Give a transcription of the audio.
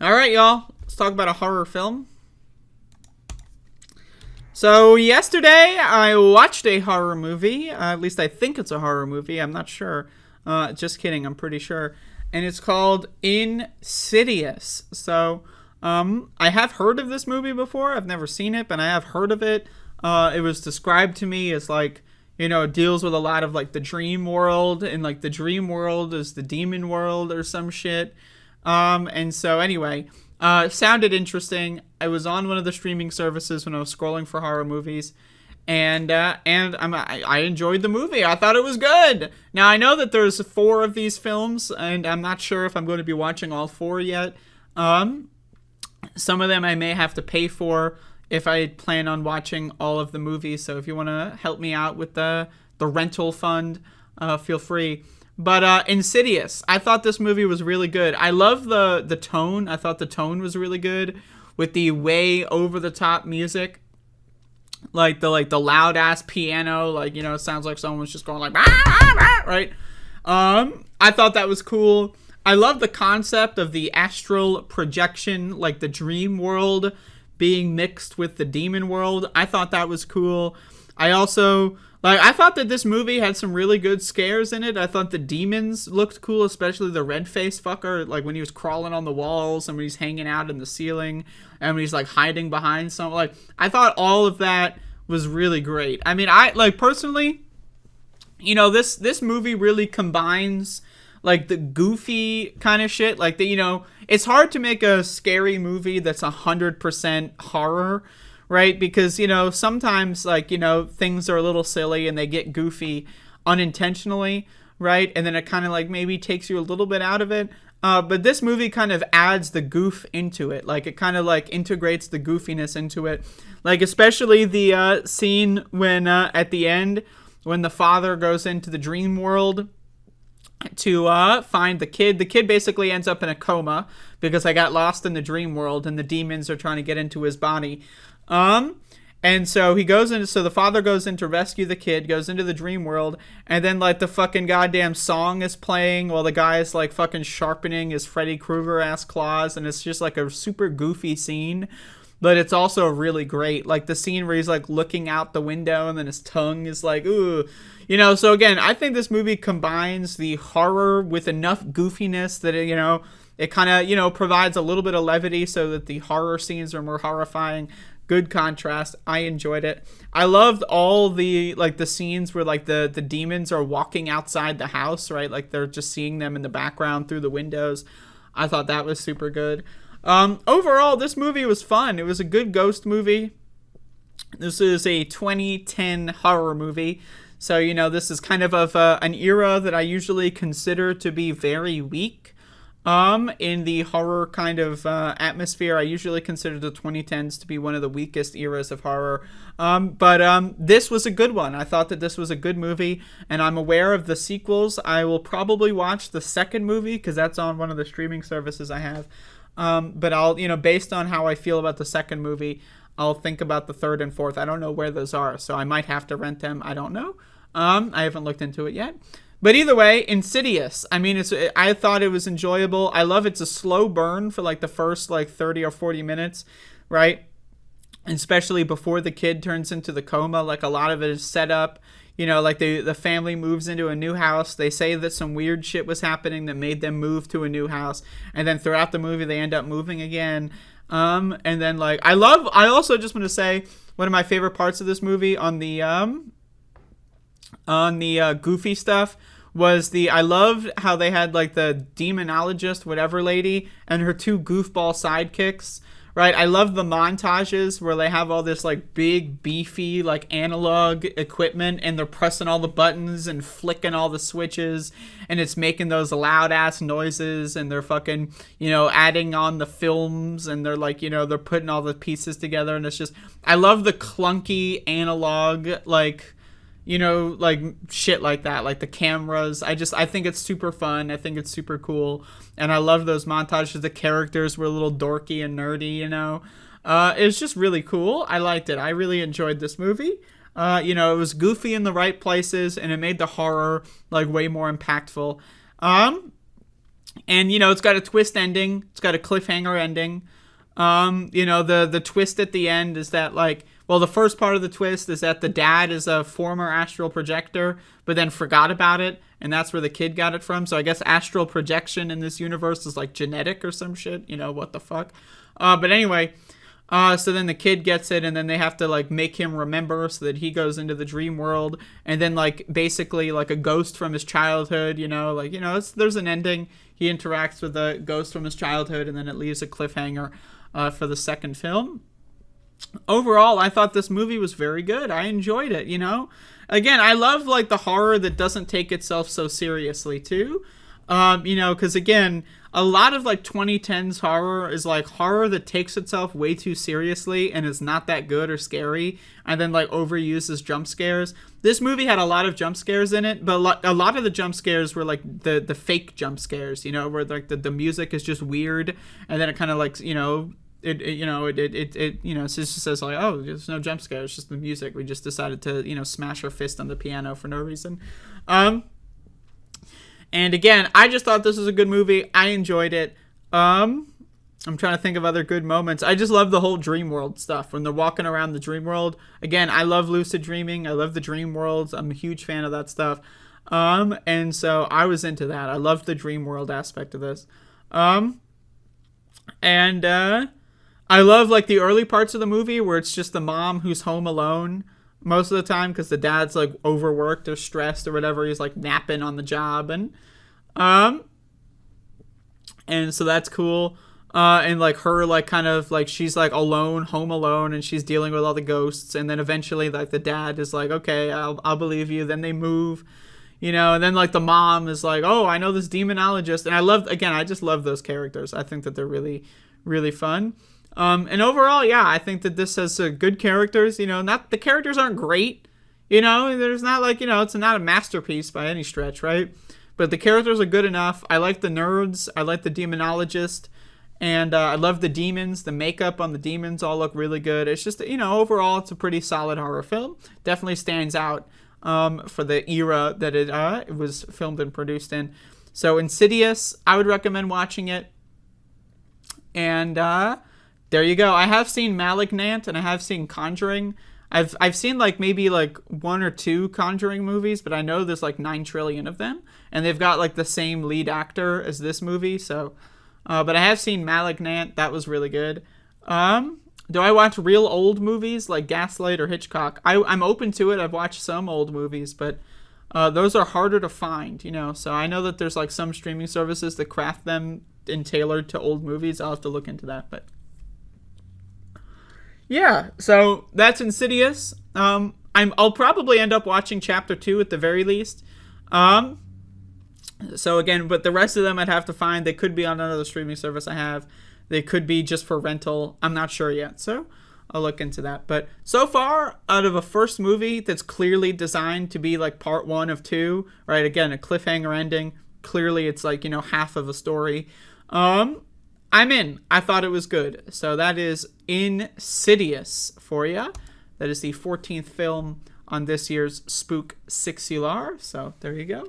All right, y'all. Let's talk about a horror film. So yesterday I watched a horror movie. At least I think it's a horror movie. I'm not sure. Just kidding. I'm pretty sure. And it's called Insidious. I have heard of this movie before. I've never seen it, but I have heard of it. It was described to me as like, it deals with a lot of like the dream world, and like the dream world is the demon world or some shit. And so anyway, sounded interesting. I was on one of the streaming services when I was scrolling for horror movies, and I enjoyed the movie. I thought it was good. Now I know that there's 4 of these films, and I'm not sure if I'm going to be watching all 4 yet. Some of them I may have to pay for if I plan on watching all of the movies. So if you want to help me out with the rental fund, feel free. But Insidious, I thought this movie was really good. I love the tone. I thought the tone was really good with the way over the top music, like the loud ass piano. Like it sounds like someone was just going like right. I thought that was cool. I love the concept of the astral projection, like the dream world being mixed with the demon world. I thought that was cool. I thought that this movie had some really good scares in it. I thought the demons looked cool, especially the red face fucker, like when he was crawling on the walls and when he's hanging out in the ceiling and when he's like hiding behind something. Like I thought all of that was really great. I mean, I like personally, this movie really combines like the goofy kind of shit. Like it's hard to make a scary movie that's 100% horror, right? Because sometimes like things are a little silly and they get goofy unintentionally, right? And then it kind of like maybe takes you a little bit out of it. But this movie kind of adds the goof into it. Like it kind of like integrates the goofiness into it. Like especially the scene when at the end when the father goes into the dream world to find the kid. The kid basically ends up in a coma because I got lost in the dream world and the demons are trying to get into his body. And so he goes in, so the father goes in to rescue the kid, goes into the dream world, and then like the fucking goddamn song is playing while the guy is like fucking sharpening his Freddy Krueger ass claws, and it's just like a super goofy scene. But it's also really great. Like the scene where he's like looking out the window and then his tongue is like, ooh. So again, I think this movie combines the horror with enough goofiness that it kind of, provides a little bit of levity so that the horror scenes are more horrifying. Good contrast. I enjoyed it. I loved all the like the scenes where like the demons are walking outside the house, right? Like they're just seeing them in the background through the windows. I thought that was super good. Overall, this movie was fun. It was a good ghost movie. This is a 2010 horror movie. So, this is kind of an era that I usually consider to be very weak. In the horror kind of atmosphere, I usually consider the 2010s to be one of the weakest eras of horror. But this was a good one. I thought that this was a good movie, and I'm aware of the sequels. I will probably watch the second movie because that's on one of the streaming services I have. But I'll, based on how I feel about the second movie, I'll think about the third and fourth. I don't know where those are, so I might have to rent them. I don't know. I haven't looked into it yet. But either way, Insidious. I mean, I thought it was enjoyable. I love it's a slow burn for like the first like 30 or 40 minutes, right? Especially before the kid turns into the coma. Like a lot of it is set up. Like the family moves into a new house. They say that some weird shit was happening that made them move to a new house. And then throughout the movie, they end up moving again. And then like, I also just want to say one of my favorite parts of this movie on the goofy stuff was I loved how they had like the demonologist, whatever lady, and her 2 goofball sidekicks. Right, I love the montages where they have all this like big beefy like analog equipment and they're pressing all the buttons and flicking all the switches and it's making those loud ass noises and they're fucking adding on the films and they're like they're putting all the pieces together and it's just I love the clunky analog like like shit like that, like the cameras. I think it's super fun. I think it's super cool. And I love those montages. The characters were a little dorky and nerdy, It was just really cool. I liked it. I really enjoyed this movie. It was goofy in the right places and it made the horror like way more impactful. And, it's got a twist ending. It's got a cliffhanger ending. The twist at the end is that, like, well, the first part of the twist is that the dad is a former astral projector, but then forgot about it, and that's where the kid got it from. So I guess astral projection in this universe is, like, genetic or some shit. What the fuck? But anyway, so then the kid gets it, and then they have to, like, make him remember so that he goes into the dream world, and then, like, basically, like, a ghost from his childhood, there's an ending. He interacts with a ghost from his childhood, and then it leaves a cliffhanger for the second film. Overall, I thought this movie was very good. I enjoyed it, Again, I love, like, the horror that doesn't take itself so seriously, too. Because, again, a lot of, like, 2010s horror is, like, horror that takes itself way too seriously and is not that good or scary, and then, like, overuses jump scares. This movie had a lot of jump scares in it, but a lot of the jump scares were, like, the fake jump scares, where, like, the music is just weird, and then it kind of, like, it just says, like, oh, there's no jump scare, it's just the music. We just decided to, smash our fist on the piano for no reason. And again, I just thought this was a good movie. I enjoyed it. I'm trying to think of other good moments. I just love the whole dream world stuff. When they're walking around the dream world. Again, I love lucid dreaming. I love the dream worlds. I'm a huge fan of that stuff. And so I was into that. I loved the dream world aspect of this. I love, like, the early parts of the movie where it's just the mom who's home alone most of the time because the dad's, like, overworked or stressed or whatever. He's, like, napping on the job, and so that's cool. And, like, her, like, kind of, like, she's, like, alone, home alone, and she's dealing with all the ghosts, and then eventually, like, the dad is like, okay, I'll believe you. Then they move, and then, like, the mom is like, oh, I know this demonologist. And I just love those characters. I think that they're really, really fun. And overall, yeah, I think that this has good characters. Not the characters aren't great. There's not, like, it's not a masterpiece by any stretch, right? But the characters are good enough. I like the nerds. I like the demonologist. And I love the demons. The makeup on the demons all look really good. It's just, overall, it's a pretty solid horror film. Definitely stands out for the era that it was filmed and produced in. So Insidious, I would recommend watching it. And there you go. I have seen Malignant and I have seen Conjuring. I've seen, like, maybe, like, 1 or 2 Conjuring movies, but I know there's, like, 9 trillion of them, and they've got, like, the same lead actor as this movie. So, but I have seen Malignant. That was really good. Do I watch real old movies like Gaslight or Hitchcock? I'm open to it. I've watched some old movies, but those are harder to find. So I know that there's, like, some streaming services that craft them and tailored to old movies. I'll have to look into that, but. Yeah, so that's Insidious. I'll probably end up watching Chapter 2 at the very least. So again, but the rest of them I'd have to find. They could be on another streaming service I have. They could be just for rental. I'm not sure yet, so I'll look into that. But so far, out of a first movie that's clearly designed to be, like, part 1 of 2, right? Again, a cliffhanger ending. Clearly, it's, like, half of a story. I'm in. I thought it was good. So that is Insidious for you. That is the 14th film on this year's Spook6ular. So there you go.